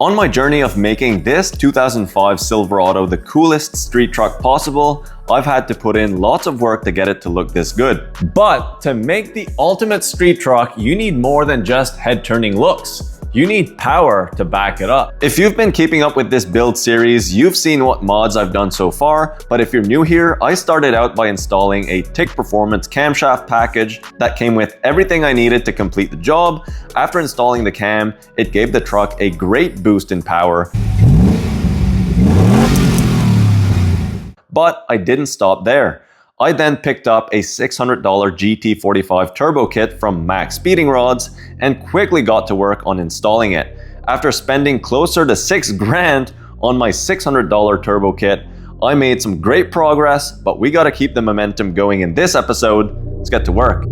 On my journey of making this 2005 Silverado the coolest street truck possible, I've had to put in lots of work to get it to look this good. But to make the ultimate street truck, you need more than just head-turning looks. You need power to back it up. If you've been keeping up with this build series, you've seen what mods I've done so far, but if you're new here, I started out by installing a Tik Performance camshaft package that came with everything I needed to complete the job. After installing the cam, it gave the truck a great boost in power. But I didn't stop there. I then picked up a $600 GT45 turbo kit from Max Speeding Rods and quickly got to work on installing it. After spending closer to $6 grand on my $600 turbo kit, I made some great progress, but we gotta keep the momentum going in this episode. Let's get to work.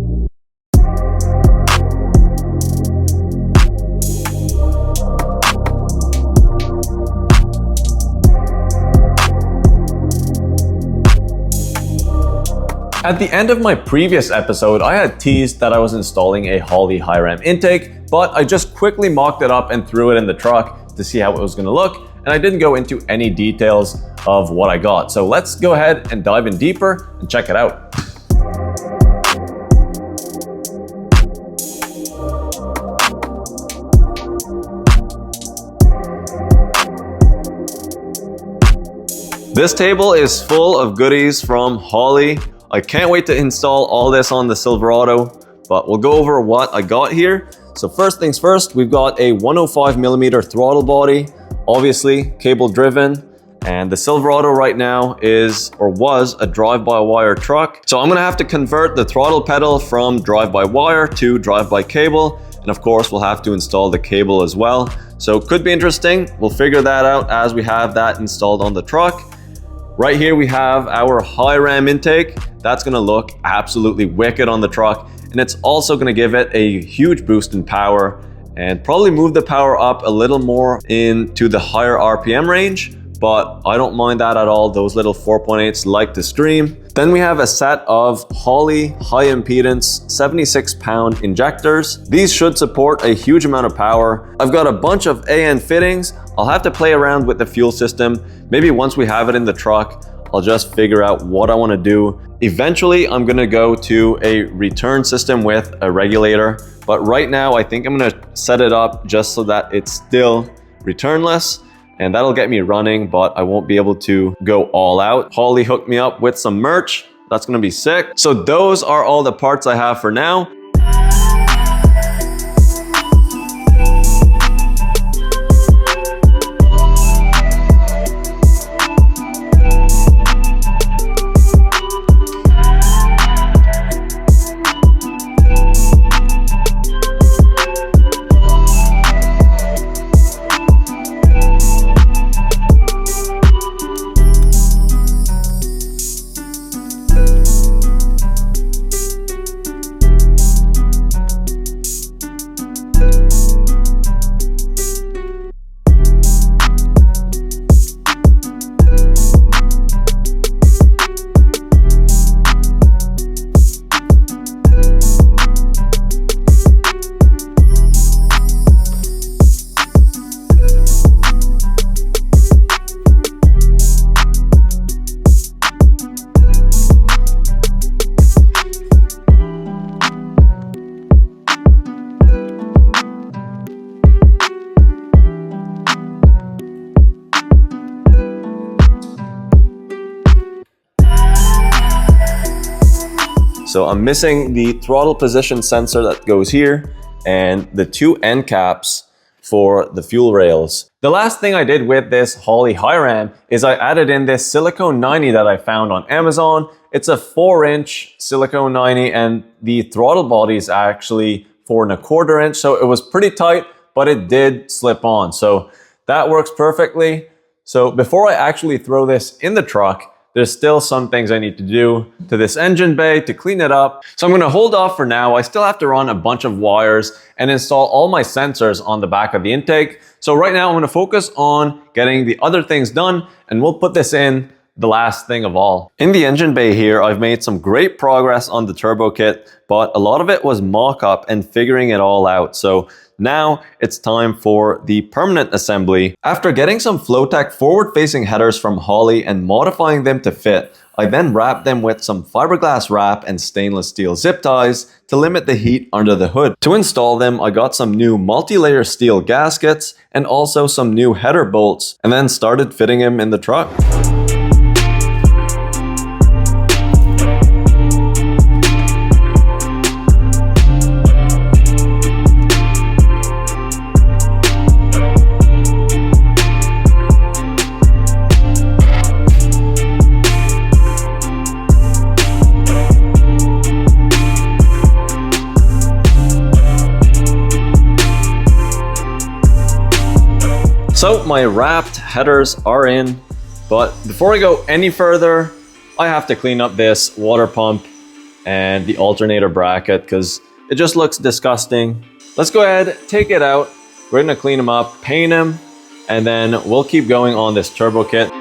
At the end of my previous episode, I had teased that I was installing a Holley high ram intake, but I just quickly mocked it up and threw it in the truck to see how it was going to look, and I didn't go into any details of what I got. So let's go ahead and dive in deeper and check it out. This table is full of goodies from Holley. I can't wait to install all this on the Silverado, but we'll go over what I got here. So first things first, we've got a 105mm throttle body, obviously cable driven, and the Silverado right now is, or was, a drive-by-wire truck. So I'm gonna have to convert the throttle pedal from drive-by-wire to drive-by-cable, and of course we'll have to install the cable as well. So it could be interesting. We'll figure that out as we have that installed on the truck. Right here we have our high ram intake. That's gonna look absolutely wicked on the truck, and it's also gonna give it a huge boost in power and probably move the power up a little more into the higher RPM range, but I don't mind that at all. Those little 4.8s like to scream. Then we have a set of Holley high impedance 76-pound injectors. These should support a huge amount of power. I've got a bunch of AN fittings. I'll have to play around with the fuel system. Maybe once we have it in the truck, I'll just figure out what I want to do. Eventually, I'm going to go to a return system with a regulator. But right now, I think I'm going to set it up just so that it's still returnless. And that'll get me running, but I won't be able to go all out. Holley hooked me up with some merch. That's going to be sick. So those are all the parts I have for now. So I'm missing the throttle position sensor that goes here and the two end caps for the fuel rails. The last thing I did with this Holley high ram is I added in this silicone 90 that I found on Amazon. It's a 4-inch silicone 90 and the throttle body is actually 4¼ inch. So it was pretty tight, but it did slip on. So that works perfectly. So before I actually throw this in the truck, there's still some things I need to do to this engine bay to clean it up. So I'm gonna hold off for now. I still have to run a bunch of wires and install all my sensors on the back of the intake. So right now I'm gonna focus on getting the other things done, and we'll put this in the last thing of all. In the engine bay here, I've made some great progress on the turbo kit, but a lot of it was mock-up and figuring it all out. So Now it's time for the permanent assembly. After getting some Flowtech forward-facing headers from Holley and modifying them to fit, I then wrapped them with some fiberglass wrap and stainless steel zip ties to limit the heat under the hood. To install them, I got some new multi-layer steel gaskets and also some new header bolts, and then started fitting them in the truck. So my wrapped headers are in, but before I go any further, I have to clean up this water pump and the alternator bracket because it just looks disgusting. Let's go ahead, take it out. We're gonna clean them up, paint them, and then we'll keep going on this turbo kit.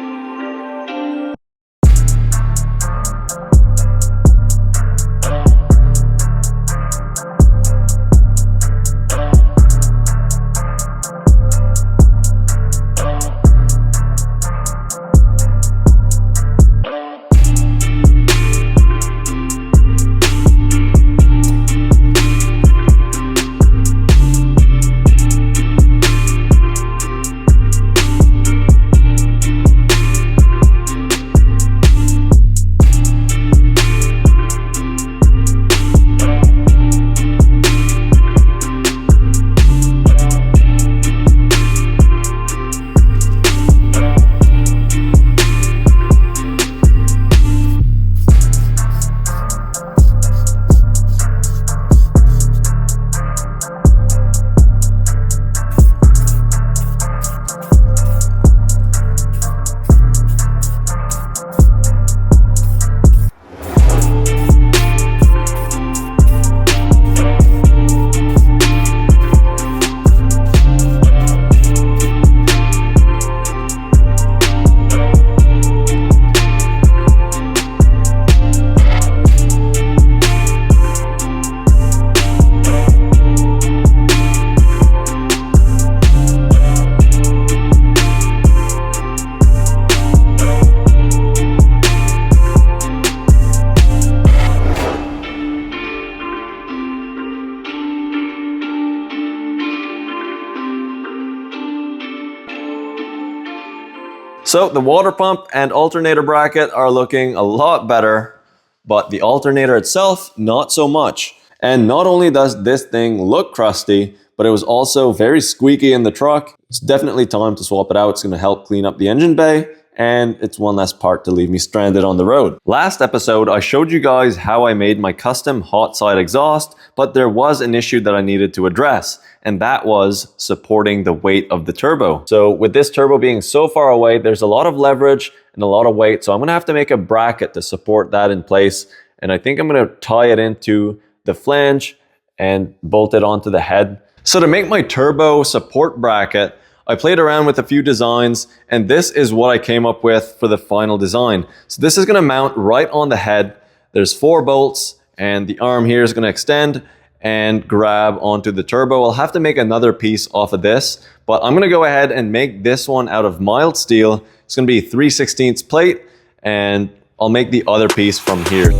So the water pump and alternator bracket are looking a lot better, but the alternator itself, not so much. And not only does this thing look crusty, but it was also very squeaky in the truck. It's definitely time to swap it out. It's going to help clean up the engine bay, and it's one less part to leave me stranded on the road. Last episode, I showed you guys how I made my custom hot side exhaust, but there was an issue that I needed to address, and that was supporting the weight of the turbo. So with this turbo being so far away, there's a lot of leverage and a lot of weight, so I'm gonna have to make a bracket to support that in place, and I think I'm gonna tie it into the flange and bolt it onto the head. So to make my turbo support bracket, I played around with a few designs, and this is what I came up with for the final design. So this is gonna mount right on the head. There's 4 bolts, and the arm here is gonna extend and grab onto the turbo. I'll have to make another piece off of this, but I'm gonna go ahead and make this one out of mild steel. It's gonna be 3/16 plate, and I'll make the other piece from here.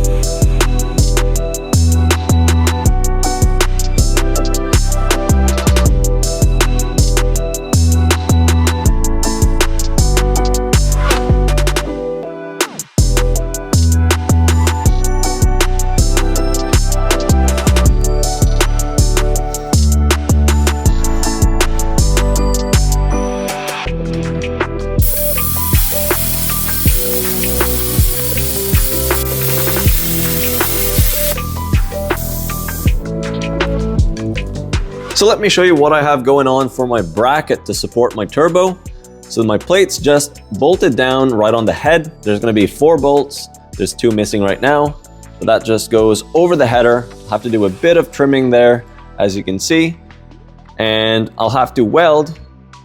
So let me show you what I have going on for my bracket to support my turbo. So my plate's just bolted down right on the head. There's gonna be 4 bolts. There's 2 missing right now. So that just goes over the header. I'll have to do a bit of trimming there, as you can see. And I'll have to weld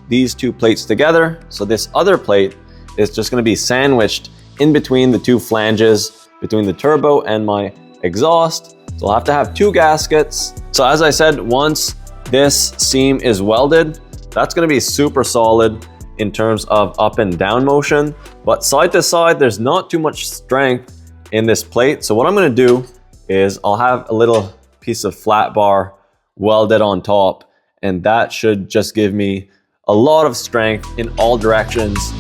these 2 plates together. So this other plate is just gonna be sandwiched in between the 2 flanges, between the turbo and my exhaust. So I'll have to have 2 gaskets. So as I said, once this seam is welded, that's gonna be super solid in terms of up and down motion, but side to side, there's not too much strength in this plate. So what I'm gonna do is I'll have a little piece of flat bar welded on top, and that should just give me a lot of strength in all directions.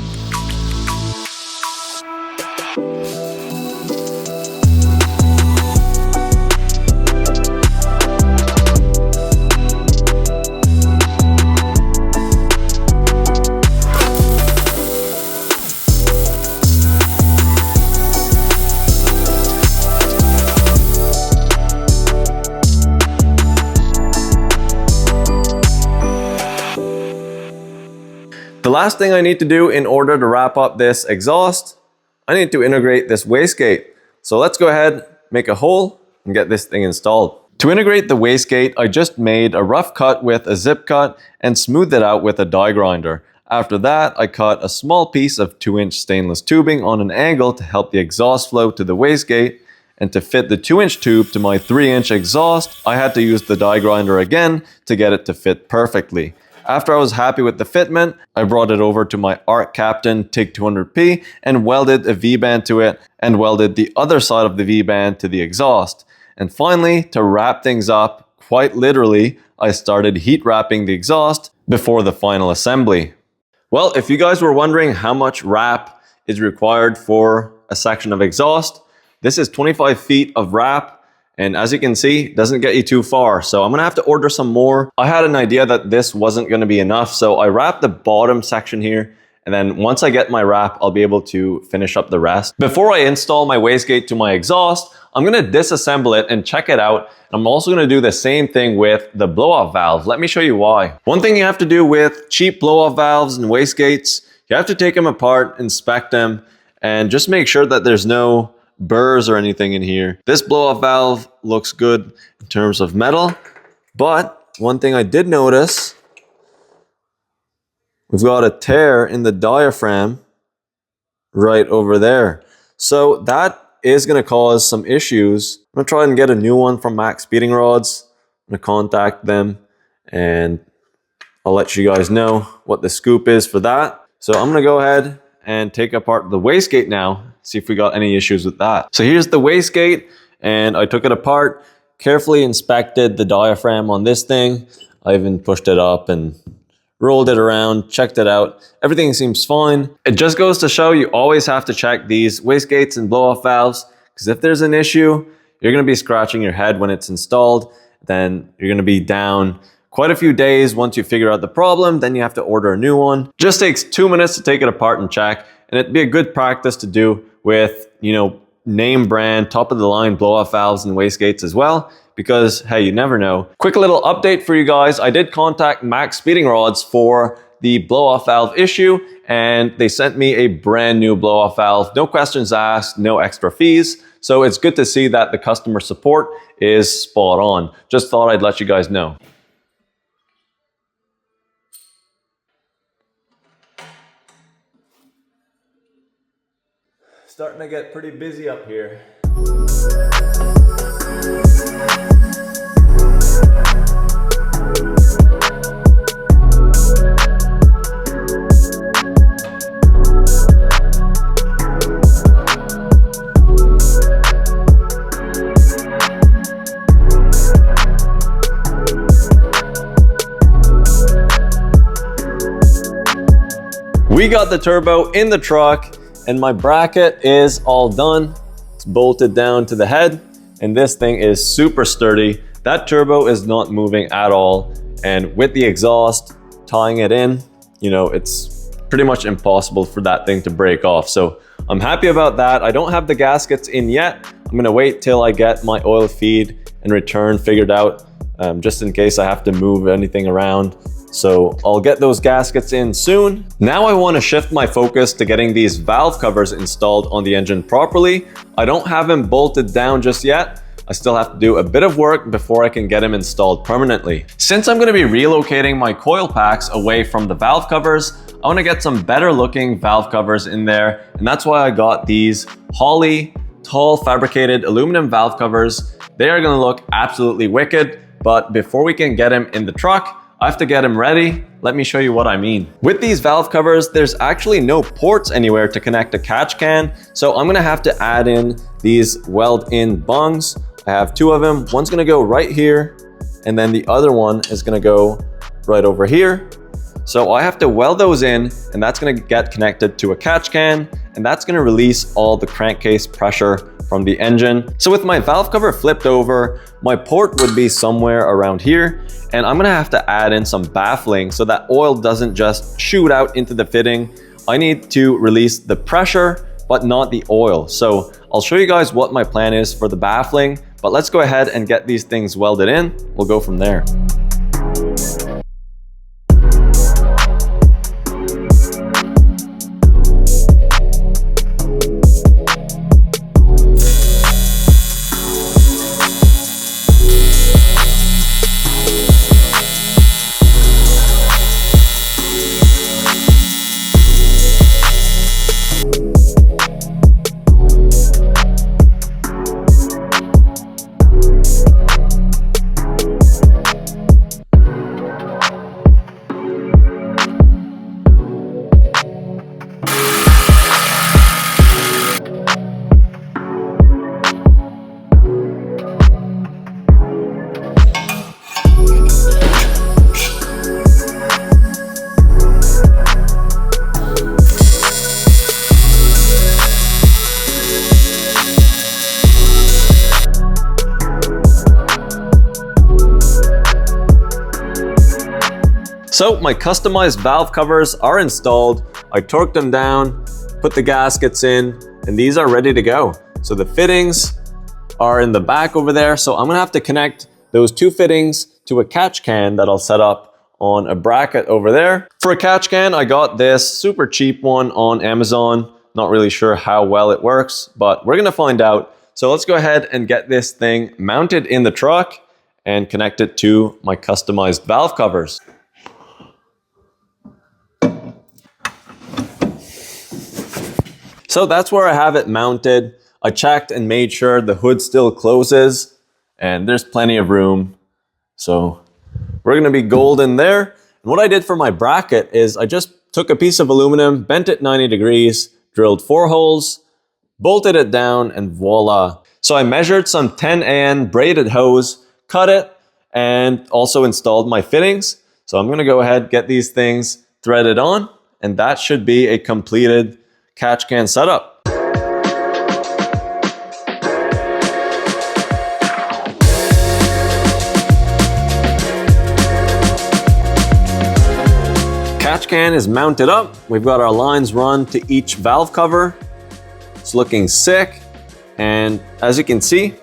The last thing I need to do in order to wrap up this exhaust, I need to integrate this wastegate. So let's go ahead, make a hole, and get this thing installed. To integrate the wastegate, I just made a rough cut with a zip cut and smoothed it out with a die grinder. After that, I cut a small piece of 2-inch stainless tubing on an angle to help the exhaust flow to the wastegate. And to fit the 2-inch tube to my 3-inch exhaust, I had to use the die grinder again to get it to fit perfectly. After I was happy with the fitment, I brought it over to my Arc Captain TIG 200P and welded a V-band to it and welded the other side of the V-band to the exhaust. And finally, to wrap things up, quite literally, I started heat wrapping the exhaust before the final assembly. Well, if you guys were wondering how much wrap is required for a section of exhaust, this is 25 feet of wrap. And as you can see, it doesn't get you too far. So I'm gonna have to order some more. I had an idea that this wasn't gonna be enough. So I wrapped the bottom section here. And then once I get my wrap, I'll be able to finish up the rest. Before I install my wastegate to my exhaust, I'm gonna disassemble it and check it out. I'm also gonna do the same thing with the blow-off valve. Let me show you why. One thing you have to do with cheap blow-off valves and wastegates, you have to take them apart, inspect them, and just make sure that there's no burrs or anything in here. This blow-off valve looks good in terms of metal, but one thing I did notice, we've got a tear in the diaphragm right over there. So that is going to cause some issues. I'm going to try and get a new one from Max Speeding Rods. I'm going to contact them and I'll let you guys know what the scoop is for that. So I'm going to go ahead and take apart the wastegate now, see if we got any issues with that. So here's the wastegate, and I took it apart, carefully inspected the diaphragm on this thing. I even pushed it up and rolled it around, checked it out. Everything seems fine. It just goes to show you always have to check these wastegates and blow-off valves, because if there's an issue, you're gonna be scratching your head when it's installed, then you're gonna be down quite a few days. Once you figure out the problem, then you have to order a new one. Just takes 2 minutes to take it apart and check, and it'd be a good practice to do with, you know, name brand, top of the line blow-off valves and wastegates as well, because hey, you never know. Quick little update for you guys. I did contact Max Speeding Rods for the blow-off valve issue, and they sent me a brand new blow-off valve. No questions asked, no extra fees. So it's good to see that the customer support is spot on. Just thought I'd let you guys know. Starting to get pretty busy up here. We got the turbo in the truck, and my bracket is all done. It's bolted down to the head, and this thing is super sturdy. That turbo is not moving at all, and with the exhaust tying it in, you know, it's pretty much impossible for that thing to break off. So I'm happy about that. I don't have the gaskets in yet. I'm gonna wait till I get my oil feed and return figured out, just in case I have to move anything around. So I'll get those gaskets in soon. Now I want to shift my focus to getting these valve covers installed on the engine properly. I don't have them bolted down just yet. I still have to do a bit of work before I can get them installed permanently. Since I'm going to be relocating my coil packs away from the valve covers, I want to get some better looking valve covers in there. And that's why I got these Holley tall fabricated aluminum valve covers. They are going to look absolutely wicked. but before we can get him in the truck, I have to get him ready. Let me show you what I mean. With these valve covers, there's actually no ports anywhere to connect a catch can, so I'm gonna have to add in these weld-in bungs. I have two of them. One's gonna go right here, and then the other one is gonna go right over here. So I have to weld those in, and that's gonna get connected to a catch can, and that's gonna release all the crankcase pressure from the engine. So with my valve cover flipped over, my port would be somewhere around here, and I'm gonna have to add in some baffling so that oil doesn't just shoot out into the fitting. I need to release the pressure, but not the oil. So I'll show you guys what my plan is for the baffling, but let's go ahead and get these things welded in. We'll go from there. So my customized valve covers are installed. I torqued them down, put the gaskets in, and these are ready to go. So the fittings are in the back over there. So I'm gonna have to connect those two fittings to a catch can that I'll set up on a bracket over there. For a catch can, I got this super cheap one on Amazon. Not really sure how well it works, but we're gonna find out. So let's go ahead and get this thing mounted in the truck and connect it to my customized valve covers. So that's where I have it mounted. I checked and made sure the hood still closes and there's plenty of room. So we're gonna be golden there. And what I did for my bracket is I just took a piece of aluminum, bent it 90 degrees, drilled 4 holes, bolted it down, and voila. So I measured some 10 braided hose, cut it, and also installed my fittings. So I'm gonna go ahead, get these things threaded on, and that should be a completed catch can setup. Catch can is mounted up. We've got our lines run to each valve cover. It's looking sick. And as you can see,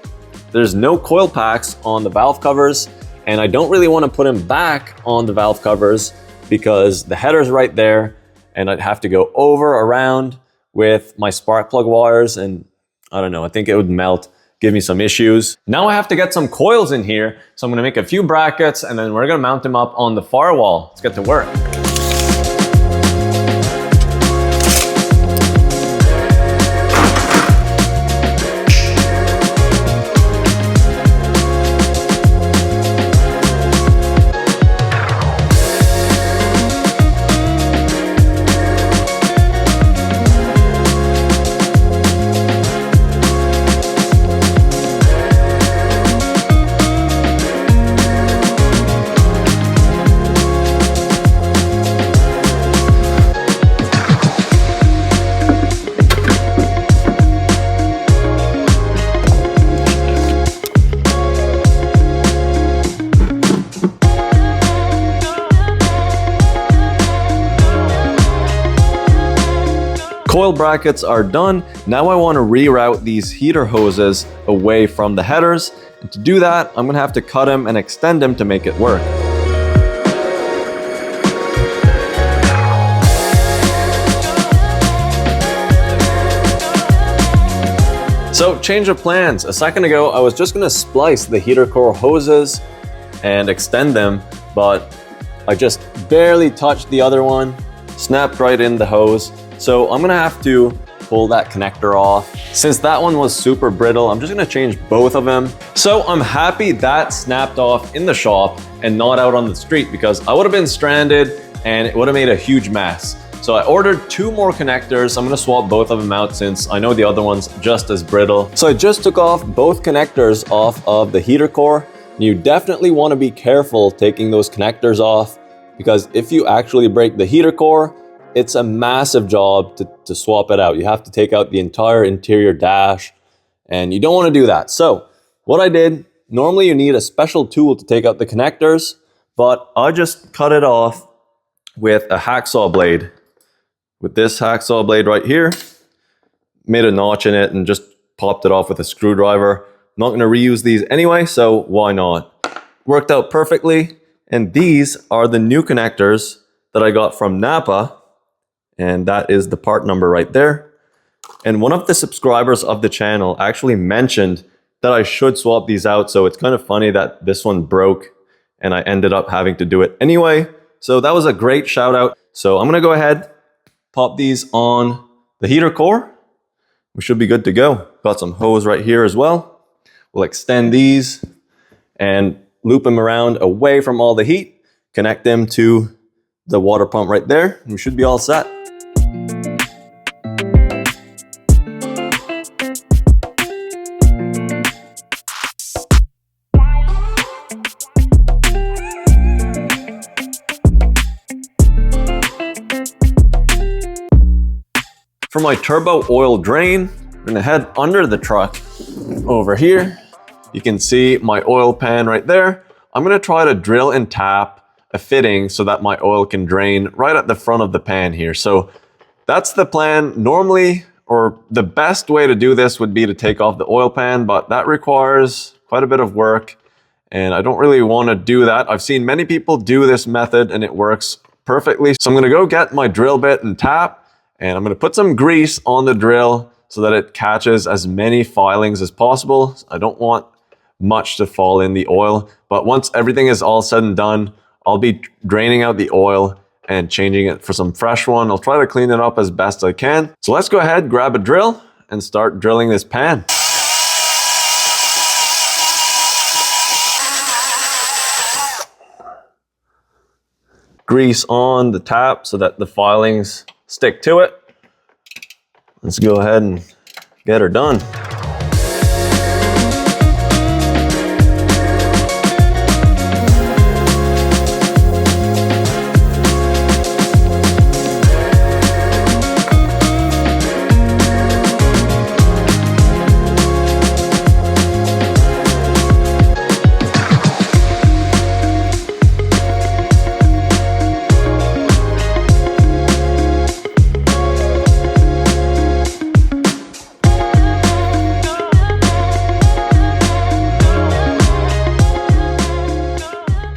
there's no coil packs on the valve covers, and I don't really want to put them back on the valve covers because the header's right there, and I'd have to go over, around with my spark plug wires, and I don't know, I think it would melt, give me some issues. Now I have to get some coils in here, so I'm gonna make a few brackets and then we're gonna mount them up on the firewall. Let's get to work. Coil brackets are done. Now I want to reroute these heater hoses away from the headers. And to do that, I'm gonna have to cut them and extend them to make it work. So change of plans. A second ago, I was just gonna splice the heater core hoses and extend them, but I just barely touched the other one, snapped right in the hose. So I'm gonna have to pull that connector off. Since that one was super brittle, I'm just gonna change both of them. So I'm happy that snapped off in the shop and not out on the street, because I would have been stranded and it would have made a huge mess. So I ordered 2 more connectors. I'm gonna swap both of them out since I know the other one's just as brittle. So I just took off both connectors off of the heater core. You definitely wanna be careful taking those connectors off, because if you actually break the heater core, it's a massive job to swap it out. You have to take out the entire interior dash, and you don't wanna do that. So what I did, normally you need a special tool to take out the connectors, but I just cut it off with a hacksaw blade. With this hacksaw blade right here, made a notch in it and just popped it off with a screwdriver. I'm not gonna reuse these anyway, so why not? Worked out perfectly. And these are the new connectors that I got from Napa. And that is the part number right there. And one of the subscribers of the channel actually mentioned that I should swap these out. So it's kind of funny that this one broke and I ended up having to do it anyway. So that was a great shout out. So I'm gonna go ahead, pop these on the heater core. We should be good to go. Got some hose right here as well. We'll extend these and loop them around away from all the heat, connect them to the water pump right there, and we should be all set. For my turbo oil drain, I'm gonna head under the truck over here. You can see my oil pan right there. I'm gonna try to drill and tap a fitting so that my oil can drain right at the front of the pan here. So that's the plan. Normally, or the best way to do this would be to take off the oil pan, but that requires quite a bit of work and I don't really wanna do that. I've seen many people do this method and it works perfectly. So I'm gonna go get my drill bit and tap, and I'm gonna put some grease on the drill so that it catches as many filings as possible. I don't want much to fall in the oil, but once everything is all said and done, I'll be draining out the oil and changing it for some fresh one. I'll try to clean it up as best I can. So let's go ahead, grab a drill and start drilling this pan. Grease on the tap so that the filings stick to it. Let's go ahead and get her done.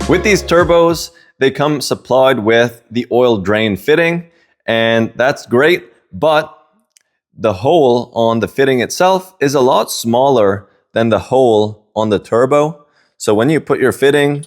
With these turbos, they come supplied with the oil drain fitting, and that's great, but the hole on the fitting itself is a lot smaller than the hole on the turbo. So when you put your fitting,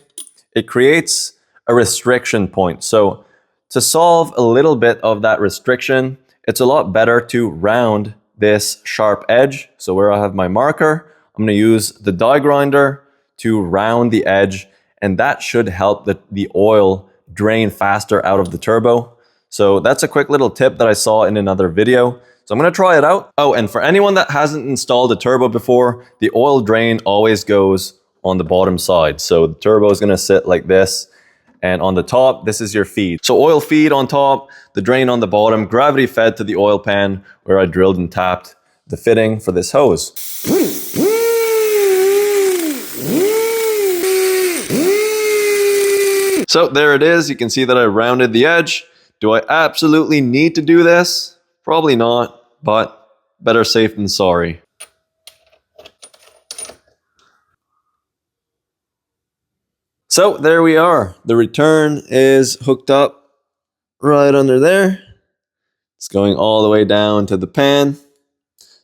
it creates a restriction point. So to solve a little bit of that restriction, it's a lot better to round this sharp edge. So where I have my marker, I'm gonna use the die grinder to round the edge, and that should help the oil drain faster out of the turbo. So that's a quick little tip that I saw in another video. So I'm gonna try it out. Oh, and for anyone that hasn't installed a turbo before, the oil drain always goes on the bottom side. So the turbo is gonna sit like this, and on the top, this is your feed. So oil feed on top, the drain on the bottom, gravity fed to the oil pan where I drilled and tapped the fitting for this hose. So there it is. You can see that I rounded the edge. Do I absolutely need to do this? Probably not, but better safe than sorry. So there we are. The return is hooked up right under there. It's going all the way down to the pan.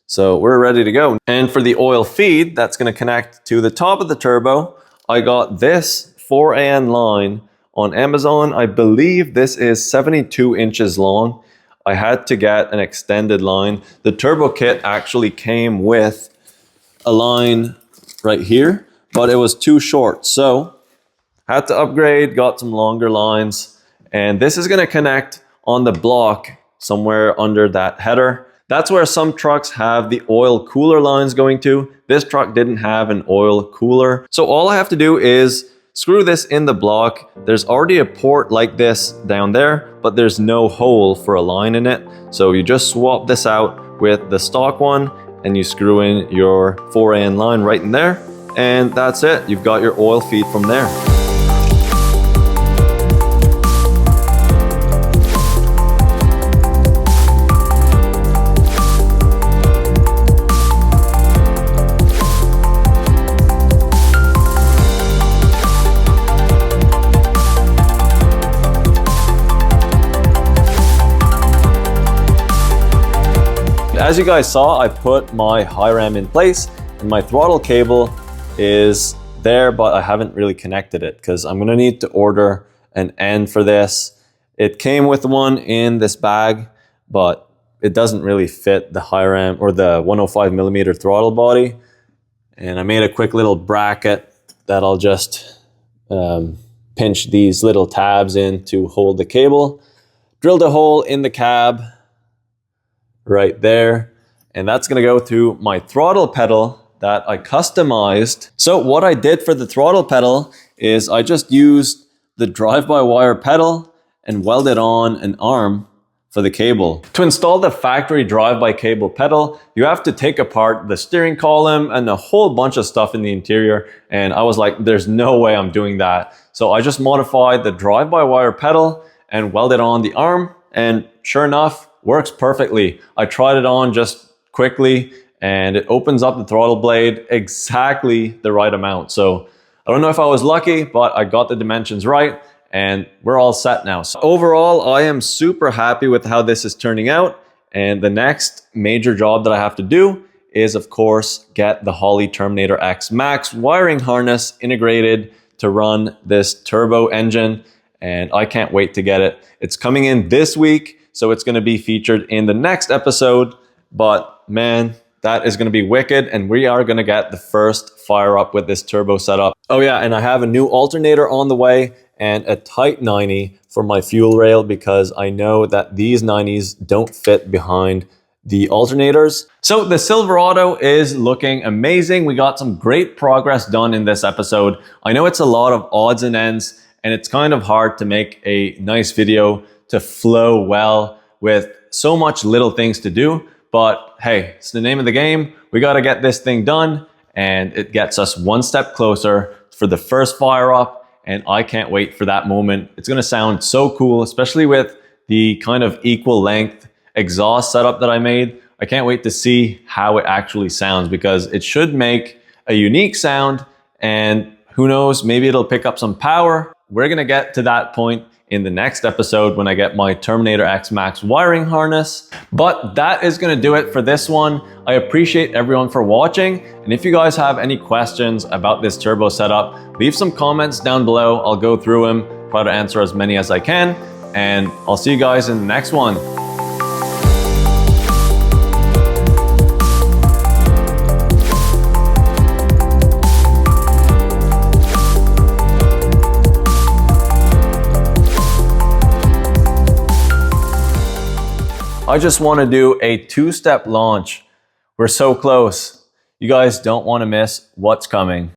So we're ready to go. And for the oil feed, that's going to connect to the top of the turbo. I got this 4AN line on Amazon. I believe this is 72 inches long. I had to get an extended line. The turbo kit actually came with a line right here, but it was too short. So had to upgrade, got some longer lines, and this is gonna connect on the block somewhere under that header. That's where some trucks have the oil cooler lines going to. This truck didn't have an oil cooler. So all I have to do is screw this in the block. There's already a port like this down there, but there's no hole for a line in it. So you just swap this out with the stock one and you screw in your 4AN line right in there. And that's it. You've got your oil feed from there. As you guys saw, I put my high ram in place and my throttle cable is there, but I haven't really connected it because I'm gonna need to order an end for this. It came with one in this bag, but it doesn't really fit the high ram or the 105mm throttle body. And I made a quick little bracket that I'll just pinch these little tabs in to hold the cable. Drilled a hole in the cab right there, and that's gonna go to my throttle pedal that I customized. So what I did for the throttle pedal is I just used the drive-by-wire pedal and welded on an arm for the cable. To install the factory drive-by cable pedal, you have to take apart the steering column and a whole bunch of stuff in the interior, and I was like, there's no way I'm doing that. So I just modified the drive-by-wire pedal and welded on the arm, and sure enough, works perfectly. I tried it on just quickly and it opens up the throttle blade exactly the right amount. So I don't know if I was lucky, but I got the dimensions right and we're all set now. So overall, I am super happy with how this is turning out. And the next major job that I have to do is, of course, get the Holley Terminator X Max wiring harness integrated to run this turbo engine. And I can't wait to get it. It's coming in this week, so it's going to be featured in the next episode. But man, that is going to be wicked, and we are going to get the first fire up with this turbo setup. Oh yeah, and I have a new alternator on the way and a tight 90 for my fuel rail because I know that these 90s don't fit behind the alternators. So the Silverado is looking amazing. We got some great progress done in this episode. I know it's a lot of odds and ends, and it's kind of hard to make a nice video to flow well with so much little things to do. But hey, it's the name of the game. We got to get this thing done, and it gets us one step closer for the first fire up. And I can't wait for that moment. It's going to sound so cool, especially with the kind of equal length exhaust setup that I made. I can't wait to see how it actually sounds because it should make a unique sound, and who knows, maybe it'll pick up some power. We're going to get to that point in the next episode when I get my Terminator X Max wiring harness. But that is gonna do it for this one. I appreciate everyone for watching. And if you guys have any questions about this turbo setup, leave some comments down below. I'll go through them, try to answer as many as I can. And I'll see you guys in the next one. I just want to do a two-step launch. We're so close. You guys don't want to miss what's coming.